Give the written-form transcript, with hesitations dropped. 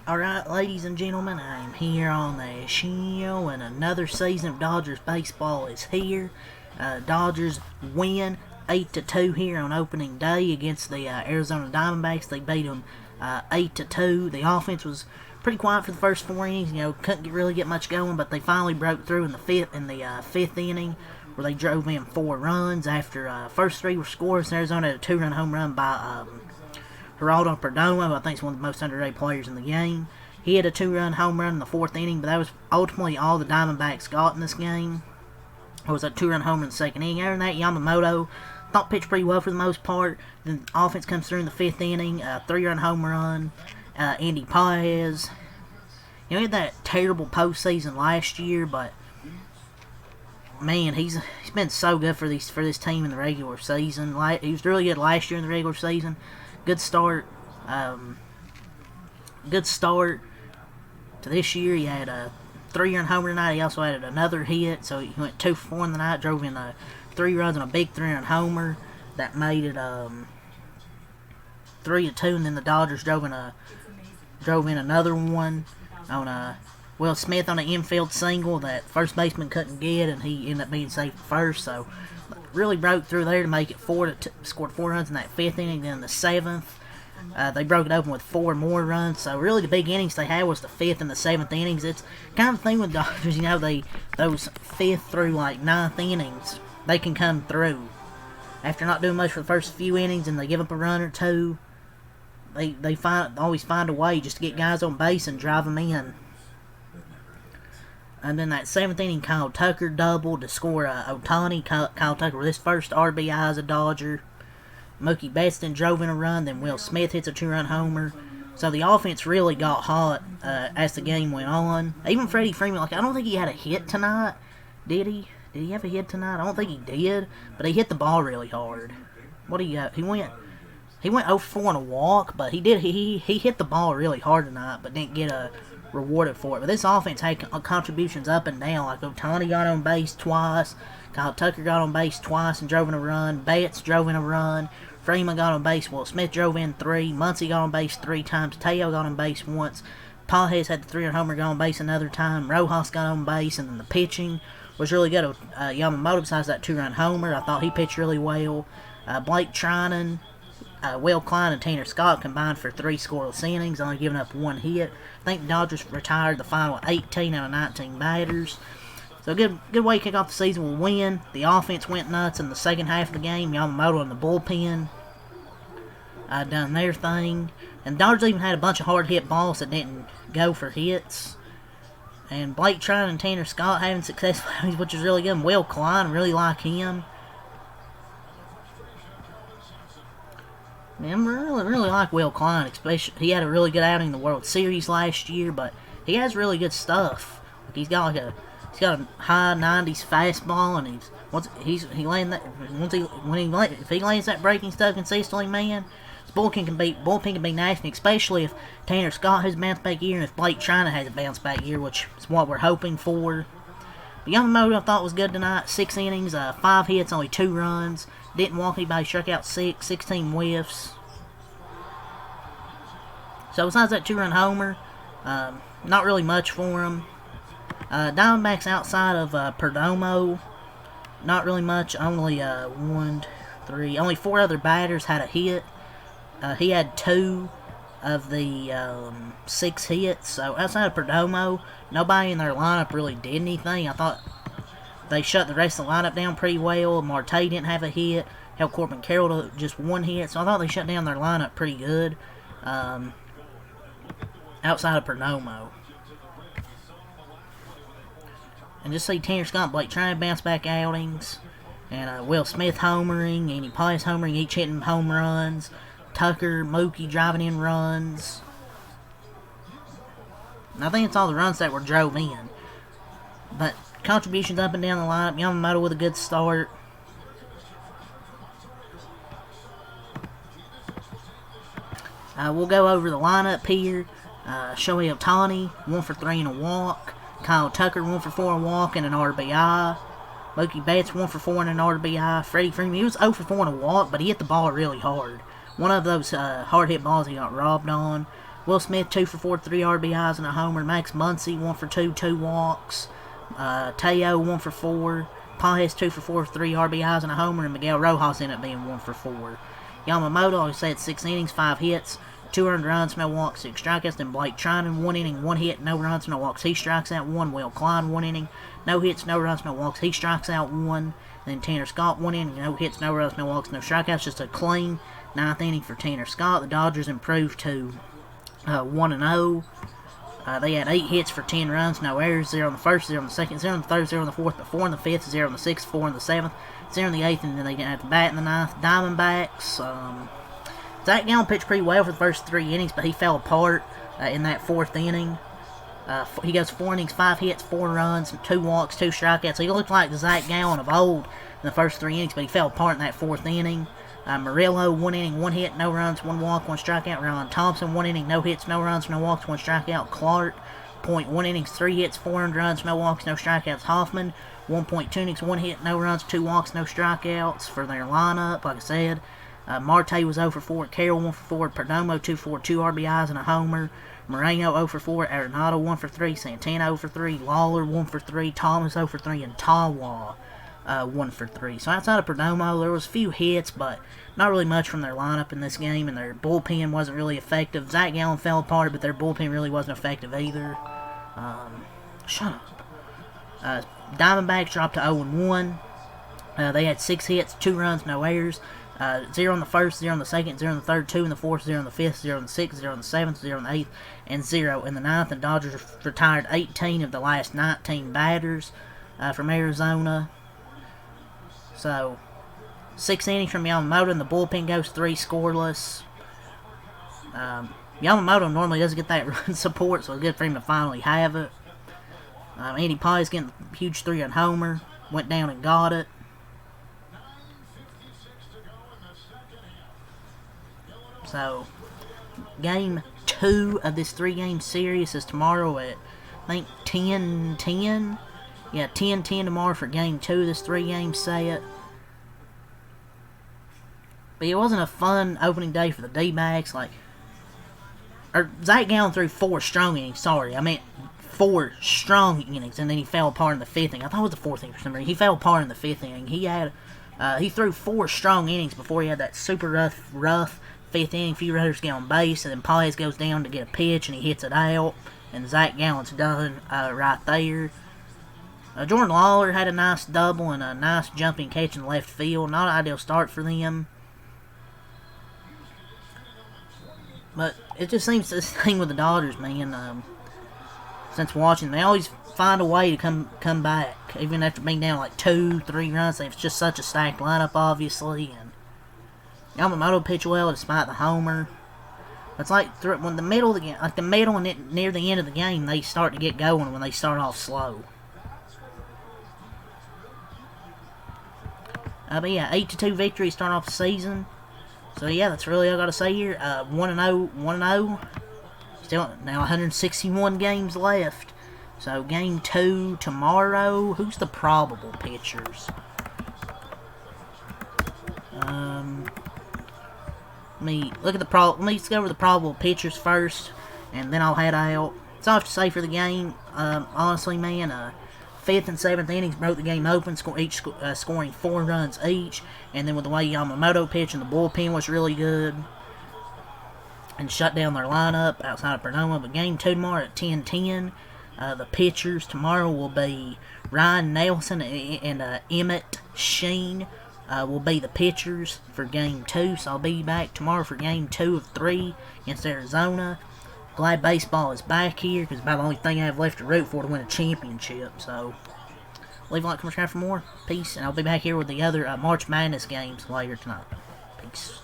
Alright, ladies and gentlemen, I am here on the show, and another season of Dodgers baseball is here. Dodgers win 8-2 here on opening day against the Arizona Diamondbacks. They beat them 8-2. The offense was pretty quiet for the first 4 innings. Couldn't really get much going, but they finally broke through in the fifth inning, where they drove in 4 runs after first 3 were scores. Arizona had a 2-run home run by Geraldo Perdomo, who I think is one of the most underrated players in the game. He had a 2-run home run in the 4th inning, but that was ultimately all the Diamondbacks got in this game. It was a 2-run home run in the 2nd inning. Other than that, Yamamoto thought pitched pretty well for the most part. Then the offense comes through in the 5th inning, 3-run home run. Andy Paez. He had that terrible postseason last year, but man, he's been so good for this team in the regular season. He was really good last year in the regular season. Good start to this year. He had a 3-run homer tonight. He also had another hit, so he went 2 for 4 in the night. Drove in 3 runs and a big 3-run homer that made it 3-2. And then the Dodgers drove in another one on Will Smith on an infield single that first baseman couldn't get, and he ended up being safe at first. So really broke through there to make it 4-2. Scored 4 runs in that 5th inning. Then in the 7th, they broke it open with 4 more runs. So really the big innings they had was the 5th and the 7th innings. It's kind of the thing with Dodgers, those 5th through 9th innings, they can come through. After not doing much for the first few innings and they give up a run or two, they always find a way just to get guys on base and drive them in. And then that 7th inning, Kyle Tucker doubled to score Ohtani. Kyle Tucker with his first RBI as a Dodger. Mookie Betts then drove in a run. Then Will Smith hits a 2-run homer. So the offense really got hot as the game went on. Even Freddie Freeman, I don't think he had a hit tonight. Did he? Did he have a hit tonight? I don't think he did. But he hit the ball really hard. What do you got? He went 0-4 on a walk, but he hit the ball really hard tonight, but didn't get rewarded for it. But this offense had contributions up and down. Like Ohtani got on base twice, Kyle Tucker got on base twice and drove in a run, Betts drove in a run, Freeman got on base, Will Smith drove in 3, Muncy got on base 3 times, Teo got on base once, Paez had the 3-run homer, got on base another time, Rojas got on base, and then the pitching was really good. Yamamoto, besides that 2-run homer, I thought he pitched really well. Blake Trinan, Will Klein, and Tanner Scott combined for 3 scoreless innings, only giving up 1 hit. I think the Dodgers retired the final 18 out of 19 batters. So good way to kick off the season with a win. The offense went nuts in the second half of the game. Yamamoto in the bullpen done their thing. And the Dodgers even had a bunch of hard hit balls that didn't go for hits. And Blake Trinan and Tanner Scott having successful outings, which is really good. And Will Klein, really like him. Man, I really like Will Klein, especially he had a really good outing in the World Series last year, but he has really good stuff. He's got a high 90s fastball, and if he lands that breaking stuff consistently, man, his bullpen can be nasty, especially if Tanner Scott has a bounce back year and if Blake Trinan has a bounce back year, which is what we're hoping for. But Yamamoto I thought was good tonight. 6 innings, 5 hits, only 2 runs. Didn't walk anybody, struck out 6, 16 whiffs. So besides that 2-run homer, not really much for him. Diamondbacks outside of Perdomo, not really much. Only only 4 other batters had a hit. He had 2 of the 6 hits. So outside of Perdomo, nobody in their lineup really did anything. I thought they shut the rest of the lineup down pretty well. Marte didn't have a hit. Held Corbin Carroll to just 1 hit. So I thought they shut down their lineup pretty good. Outside of Perdomo. And just see Tanner Scott and Blake trying to bounce back outings. And Will Smith homering. Andy Paez homering. Each hitting home runs. Tucker, Mookie driving in runs. And I think it's all the runs that were drove in. But contributions up and down the lineup. Yamamoto with a good start. We'll go over the lineup here. Shohei Ohtani, 1 for 3 and a walk. Kyle Tucker, 1 for 4 and a walk and an RBI. Mookie Betts, 1 for 4 and an RBI. Freddie Freeman, he was 0 for 4 and a walk, but he hit the ball really hard. One of those hard hit balls he got robbed on. Will Smith 2 for 4, 3 RBIs and a homer. Max Muncy 1 for 2, 2 walks. Teo 1 for 4. Pages 2 for 4, 3 RBIs and a homer, and Miguel Rojas ended up being 1 for 4. Yamamoto, like I said, 6 innings, 5 hits, 2 earned runs, no walks, 6 strikeouts. Then Blake Trinan, 1 inning, 1 hit, no runs, no walks. He strikes out 1. Will Klein, 1 inning, no hits, no runs, no walks. He strikes out 1. Then Tanner Scott, 1 inning, no hits, no runs, no walks, no strikeouts. Just a clean 9th inning for Tanner Scott. The Dodgers improved to 1-0. They had 8 hits for 10 runs, no errors. 0 on the first, 0 on the second, 0 on the third, 0 on the fourth, but 4 on the fifth, 0 on the sixth, 4 on the seventh, 0 on the eighth, and then they didn't have to bat in the ninth. Diamondbacks. Zach Gallen pitched pretty well for the first 3 innings, but he fell apart in that 4th inning. He goes 4 innings, 5 hits, 4 runs, 2 walks, 2 strikeouts. He looked like the Zach Gallen of old in the first 3 innings, but he fell apart in that 4th inning. Murillo, 1 inning, 1 hit, no runs, 1 walk, 1 strikeout. Ron Thompson, 1 inning, no hits, no runs, no walks, 1 strikeout. Clark, 1 innings, 3 hits, 4 earned runs, no walks, no strikeouts. Hoffman, 1.2 innings, 1 hit, no runs, 2 walks, no strikeouts for their lineup. Like I said, Marte was 0 for 4, Carroll 1 for 4, Perdomo 2 for 2 RBIs and a homer. Moreno 0 for 4, Arenado 1 for 3, Santana 0 for 3, Lawler 1 for 3, Thomas 0 for 3, and Tawa 1 for 3. So outside of Perdomo, there was a few hits, but not really much from their lineup in this game, and their bullpen wasn't really effective. Zach Gallen fell apart, but their bullpen really wasn't effective either. Shut up. Diamondbacks dropped to 0-1. They had 6 hits, 2 runs, no errors. 0 on the first, 0 on the second, 0 on the third, 2 in the fourth, 0 on the fifth, 0 on the sixth, 0 on the seventh, 0 on the eighth, and 0 in the ninth. And Dodgers retired 18 of the last 19 batters from Arizona. So, 6 innings from Yamamoto, and the bullpen goes 3 scoreless. Yamamoto normally doesn't get that run support, so it's good for him to finally have it. Andy Pye's getting a huge 3-run homer. Went down and got it. So, Game 2 of this 3-game series is tomorrow at, I think, 10:10. Yeah, 10:10 tomorrow for Game 2 of this 3-game set. But it wasn't a fun opening day for the D-backs. Zach Gallen threw 4 strong innings. Sorry, I meant 4 strong innings, and then he fell apart in the 5th inning. I thought it was the 4th inning for some reason. He fell apart in the 5th inning. He threw 4 strong innings before he had that super rough 5th inning. Few runners get on base, and then Paez goes down to get a pitch, and he hits it out, and Zach Gallen's done right there. Jordan Lawler had a nice double and a nice jumping catch in left field. Not an ideal start for them. But it just seems this thing with the Dodgers, man, since watching, they always find a way to come back, even after being down 2-3 runs. It's just such a stacked lineup, obviously, and Yamamoto pitched well despite the homer. It's when the middle of the game, the middle and near the end of the game, they start to get going when they start off slow. But yeah, 8-2 victory start off the season. So yeah, that's really all I got to say here. 1-0. Still now 161 games left. So Game 2 tomorrow. Who's the probable pitchers? Let me go over the probable pitchers first, and then I'll head out. That's all I have to say for the game. Honestly, man, 5th and 7th innings broke the game open, scoring 4 runs each. And then with the way Yamamoto pitched, and the bullpen was really good, and shut down their lineup outside of Perdomo. But Game 2 tomorrow at 10:10. The pitchers tomorrow will be Ryan Nelson and Emmett Sheen. Will be the pitchers for Game 2. So I'll be back tomorrow for Game 2 of 3 against Arizona. Glad baseball is back here, because it's about the only thing I have left to root for to win a championship. So, leave a like, comment, subscribe for more. Peace, and I'll be back here with the other March Madness games later tonight. Peace.